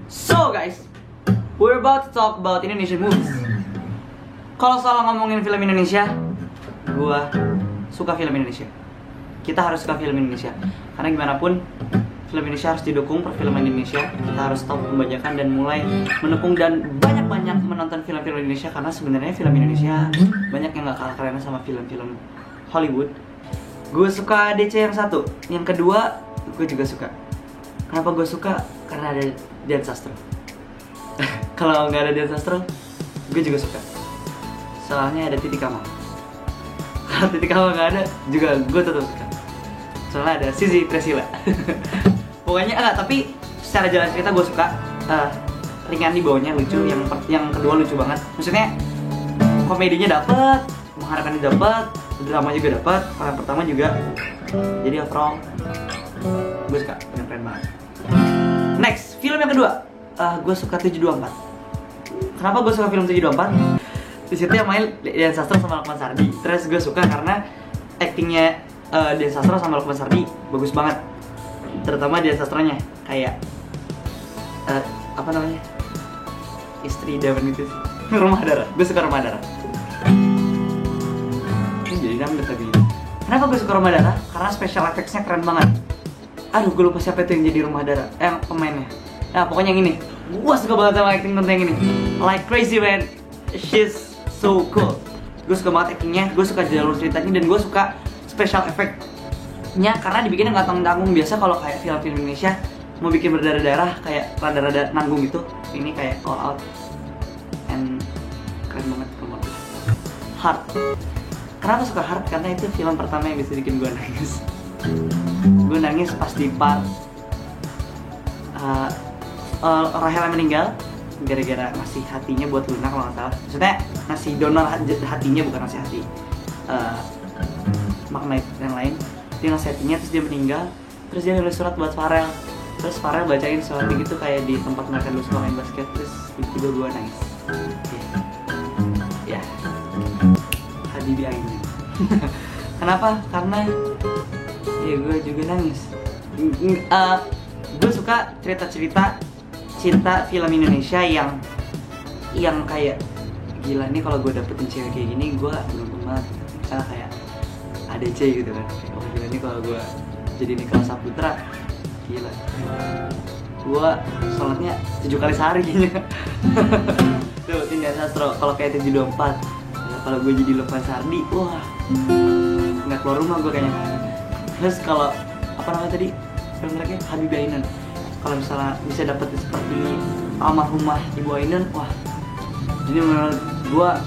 So guys, we're about to talk about Indonesian movies. Kalau soal ngomongin film Indonesia, gua suka film Indonesia. Kita harus suka film Indonesia, karena gimana pun film Indonesia harus didukung. Perfilman Indonesia, kita harus tahu pembajakan dan mulai mendukung dan banyak-banyak menonton film-film Indonesia. Karena sebenarnya film Indonesia banyak yang gak kalah keren sama film-film Hollywood. Gue suka DC yang satu, yang kedua gue juga suka. Kenapa gue suka? Karena ada Dian Sastro. Kalau nggak ada Dian Sastro, gue juga suka. Soalnya ada Titi Kamal. Kalau Titi Kamal nggak ada, juga gue tetap suka. Soalnya ada Sisi Tresila. Pokoknya enggak, tapi secara jalan cerita gue suka. Ringan di bawahnya lucu, yang kedua lucu banget. Maksudnya komedinya dapet, mengharapannya dapet, drama juga dapet, peran pertama juga. Jadi overall gue suka, keren banget. Next, film yang kedua, gue suka 724. Kenapa gue suka film 724? Di situ yang main Dian Sastro sama Lukman Sardi. Terus gue suka karena actingnya Dian Sastro sama Lukman Sardi bagus banget. Terutama Dian Sastronya kayak apa namanya, istri Daven itu sih. Rumah Darah. Gue suka Rumah Darah. Ini jadi dangdut lagi. Kenapa gue suka Rumah Darah? Karena special effects-nya keren banget. Aduh, gue lupa siapa itu yang jadi Rumah Darah, yang pemainnya. Nah, pokoknya yang ini. Gue suka banget sama acting tentang yang ini. Like crazy man, she's so cool. Gue suka banget actingnya, gue suka jalur ceritanya, dan gue suka special effect-nya karena dibikinnya nggak tanggung-tanggung. Biasa kalau kayak film-film Indonesia mau bikin berdarah-darah, kayak rada-rada nanggung gitu. Ini kayak all out and keren banget menurut gue. Heart. Kenapa suka Heart? Karena itu film pertama yang bisa bikin gue nangis. Gue nangis pas di part Rahel meninggal gara-gara ngasih hatinya buat Luna kalau nggak salah. Maksudnya ngasih donor hatinya, bukan ngasih hati, magnet yang lain. Dia ngasih hatinya, terus dia meninggal. Terus dia nulis surat buat Farel. Terus Farel bacain surat gitu kayak di tempat mereka dulu semua main basket. Terus tiba-tiba gue nangis. Ya, Habibie Ainun. Kenapa? Karena ya gue juga nangis. Gue suka cerita-cerita cinta film Indonesia yang kayak gila nih, kalau gue dapetin cewek kayak gini gue beruntung banget. Misalnya kayak ADC gitu kan. Oh gila nih kalau gue jadi Nicholas Saputra, gila. Gue sholatnya 7 kali sehari kayaknya. Tuh, Dian Sastro. Kalau kayak 724, ya, kalau gue jadi Lukman Sardi, wah nggak keluar rumah gue kayaknya. Terus kalau apa namanya tadi film mereka, Habibie Ainun, kalau misalnya bisa dapet seperti almarhumah Ibu Ainun, wah, jadi menurut gua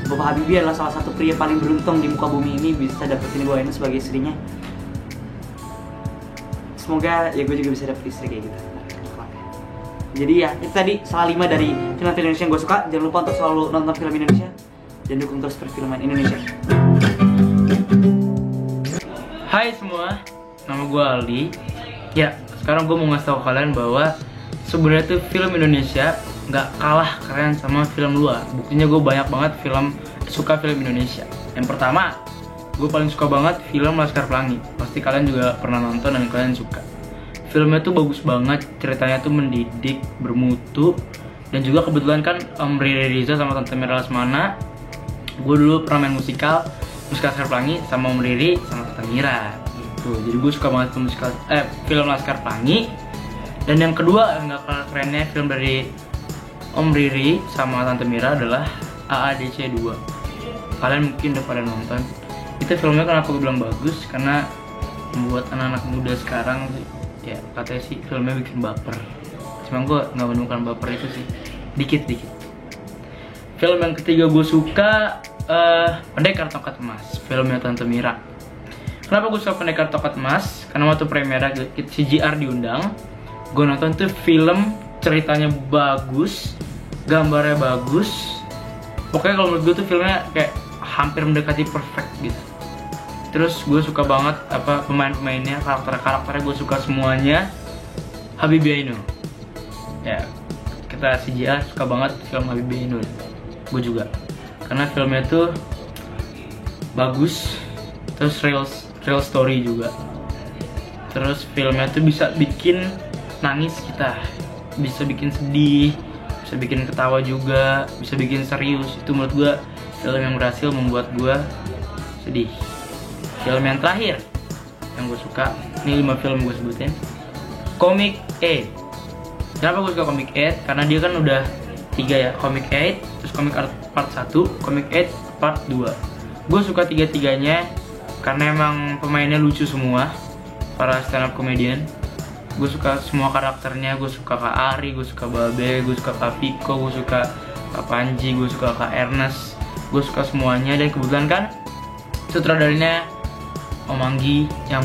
Bapak Habibie adalah salah satu pria paling beruntung di muka bumi ini bisa dapetin Ibu Ainun sebagai istrinya. Semoga ya gue juga bisa dapet istri kayak gitu. Jadi ya, itu tadi salah 5 dari film-film Indonesia yang gue suka. Jangan lupa untuk selalu nonton film Indonesia dan dukung terus perfilman Indonesia. Hai semua, nama gue Aldi. Ya, sekarang gue mau ngasih tau kalian bahwa sebenarnya tuh film Indonesia nggak kalah keren sama film luar. Buktinya gue banyak banget suka film Indonesia. Yang pertama, gue paling suka banget film Laskar Pelangi. Pasti kalian juga pernah nonton dan kalian suka. Filmnya tuh bagus banget, ceritanya tuh mendidik, bermutu, dan juga kebetulan kan Riri Riza sama Tante Mira Lesmana. Gue dulu pernah main musikal Laskar Pelangi sama Riri sama Tante Mira. Jadi gue suka banget film Laskar Pelangi. Dan yang kedua yang gak kalah kerennya film dari Om Riri sama Tante Mira adalah AADC 2. Kalian mungkin udah pada nonton. Itu filmnya kenapa gue bilang bagus, karena membuat anak-anak muda sekarang ya katanya sih filmnya bikin baper. Cuma gue gak menemukan baper itu sih, dikit-dikit. Film yang ketiga gue suka Pendekar Tongkat Emas, filmnya Tante Mira. Kenapa gue suka Pendekar Tongkat Emas? Karena waktu premiere CGR diundang, gue nonton tuh film, ceritanya bagus, gambarnya bagus. Pokoknya kalau menurut gue tuh filmnya kayak hampir mendekati perfect gitu. Terus gue suka banget pemain-pemainnya, karakternya gue suka semuanya. Habibie Ainun. Ya, kita CGR suka banget film Habibie Ainun. Gue juga. Karena filmnya tuh bagus, terus real story juga. Terus filmnya tuh bisa bikin nangis kita. bisa bikin sedih, bisa bikin ketawa juga, bisa bikin serius. Itu menurut gue film yang berhasil membuat gue sedih. Film yang terakhir yang gue suka, ini 5 film gue sebutin. Comic 8. Kenapa gue suka Comic 8? Karena dia kan udah 3 ya, Comic 8, terus Comic Art Part 1, Comic 8 Part 2. Gue suka 3-tiganya karena emang pemainnya lucu semua, para stand up comedian. Gue suka semua karakternya, gue suka Kak Ari, gue suka Babe, gue suka Kak Piko, gue suka Kak Panji, gue suka Kak Ernest. Gue suka semuanya, dan kebetulan kan sutradaranya Om Anggi yang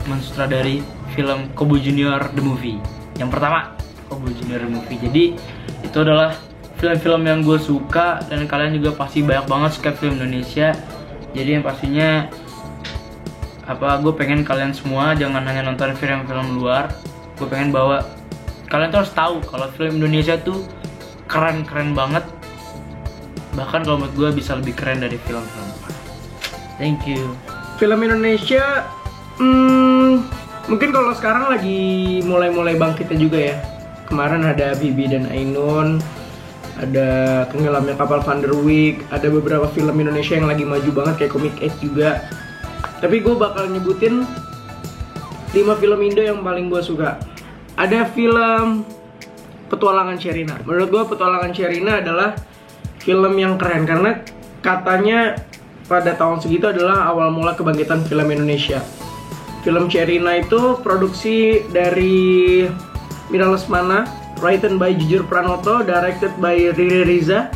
mensutradari film Kobo Junior The Movie. Yang pertama, Kobo Junior The Movie. Jadi itu adalah film-film yang gue suka, dan kalian juga pasti banyak banget suka film Indonesia. Jadi yang pastinya gue pengen kalian semua jangan hanya nonton film-film luar. Gue pengen bahwa kalian tuh harus tahu kalau film Indonesia tuh keren-keren banget. Bahkan kalau menurut gue bisa lebih keren dari film-film luar. Thank you. Film Indonesia mungkin kalau sekarang lagi mulai bangkitnya juga ya. Kemarin ada Bibi dan Ainun, ada Tenggelamnya Kapal Van der Wijk, ada beberapa film Indonesia yang lagi maju banget kayak Comic 8 juga. Tapi gue bakal nyebutin 5 film Indo yang paling gue suka. Ada film Petualangan Sherina. Menurut gue Petualangan Sherina adalah film yang keren karena katanya pada tahun segitu adalah awal mula kebangkitan film Indonesia. Film Sherina itu produksi dari Mira Lesmana, written by Jujur Pranoto, directed by Riri Riza.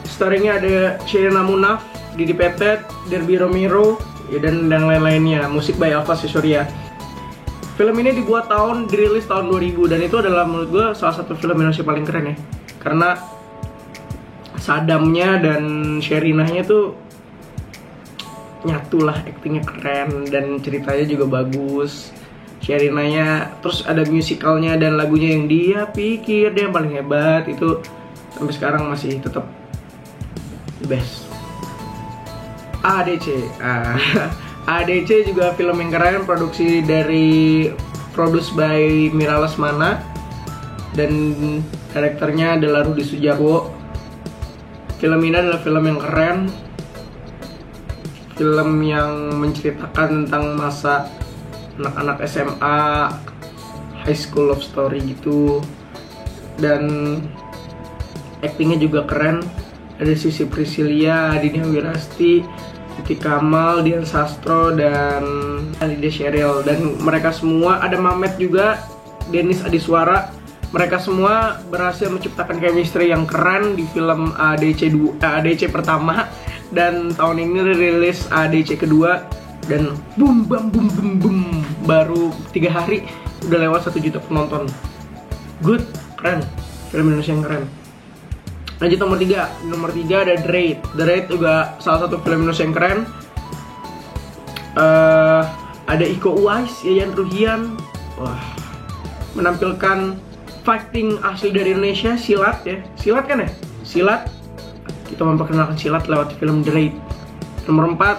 Starringnya ada Sherina Munaf, Didi Petet, Derby Romero, dan lain-lainnya. Musik by Alfa Surya. Film ini dirilis tahun 2000, dan itu adalah menurut gue salah satu film Indonesia paling keren ya. Karena Sadamnya dan Sherinanya tuh nyatu lah, aktingnya keren dan ceritanya juga bagus. Sherinanya, terus ada musikalnya dan lagunya yang dia pikir dia yang paling hebat, itu sampai sekarang masih tetap the best. ADC ADC juga film yang keren, produksi by Mira Lesmana, dan karakternya adalah Rudi Sudjarwo. Film ini adalah film yang keren, film yang menceritakan tentang masa anak-anak SMA, high school love story gitu, dan aktingnya juga keren. Ada Sisi Priscilia, Dinia Wirasti, Titi Kamal, Dian Sastro, dan Alida Sheryl. Dan mereka semua, ada Mamet juga, Denis Adiswara. Mereka semua berhasil menciptakan chemistry yang keren di film ADC pertama, dan tahun ini rilis ADC kedua, dan boom bam boom boom boom, baru 3 hari udah lewat 1 juta penonton. Good, keren, film Indonesia yang keren. Lanjut nomor 3 ada The Raid. The Raid juga salah satu film Indonesia yang keren. Ada Iko Uwais, Yayan Ruhian, menampilkan fighting asli dari Indonesia, silat ya. Silat kan ya? Silat. Kita memperkenalkan silat lewat film The Raid. Nomor 4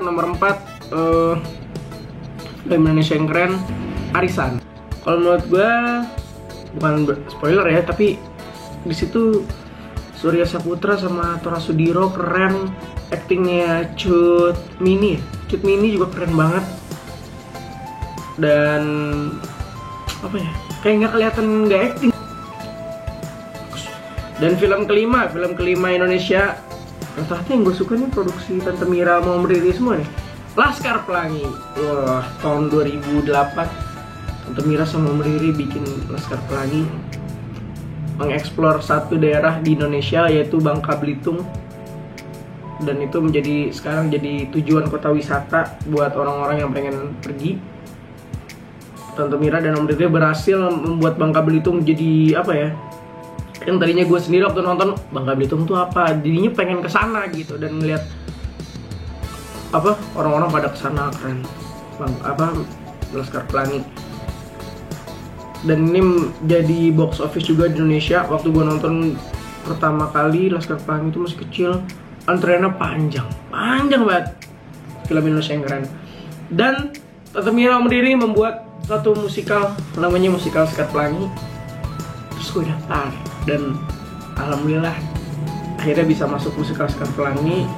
film Indonesia yang keren, Arisan. Kalau menurut gue, bukan spoiler ya, tapi di situ Surya Saputra sama Tora Sudiro keren, aktingnya Cut Mini juga keren banget, dan apa ya, kayak nggak kelihatan nggak acting. Dan film kelima Indonesia yang terakhir yang gue suka nih, produksi Tante Mira mau Riri semua nih, Laskar Pelangi. Wah, tahun 2008 Tante Mira sama Om Riri bikin Laskar Pelangi, mengeksplor satu daerah di Indonesia yaitu Bangka Belitung, dan itu sekarang jadi tujuan kota wisata buat orang-orang yang pengen pergi. Tante Mira dan Om Riri berhasil membuat Bangka Belitung jadi apa ya, yang tadinya gue sendiri waktu nonton Bangka Belitung tuh apa, jadinya pengen kesana gitu, dan ngeliat apa orang-orang pada kesana, keren. Laskar Pelangi. Dan ini jadi box office juga di Indonesia. Waktu gue nonton pertama kali Laskar Pelangi itu masih kecil, antreannya panjang banget. Film Indonesia yang keren. Dan Tante Mira Om Riri membuat satu musikal, namanya musikal Laskar Pelangi. terus gue daftar dan alhamdulillah akhirnya bisa masuk musikal Laskar Pelangi.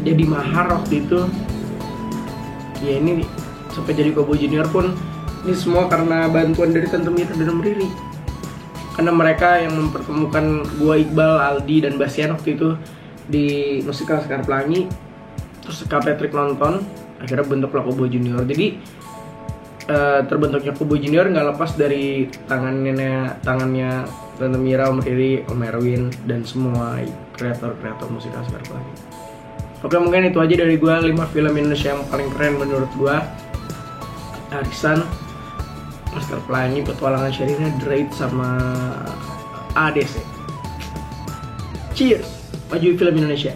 Jadi mahar waktu itu. Ya ini sampai jadi Cowboy Junior pun ini semua karena bantuan dari Tante Mira dan Om Riri. Karena mereka yang mempertemukan gua, Iqbal, Aldi dan Basian waktu itu di musikal Laskar Pelangi. Terus Kak Patrick nonton, akhirnya bentuklah Cowboy Junior. Jadi terbentuknya Cowboy Junior nggak lepas dari tangannya Tante Mira, Om Riri, Om Erwin dan semua kreator musikal Laskar Pelangi. Oke, mungkin itu aja dari gue 5 film Indonesia yang paling keren menurut gue. Arisan, Laskar Pelangi, Petualangan Sherina, Dread, sama ADC. Cheers, maju film Indonesia.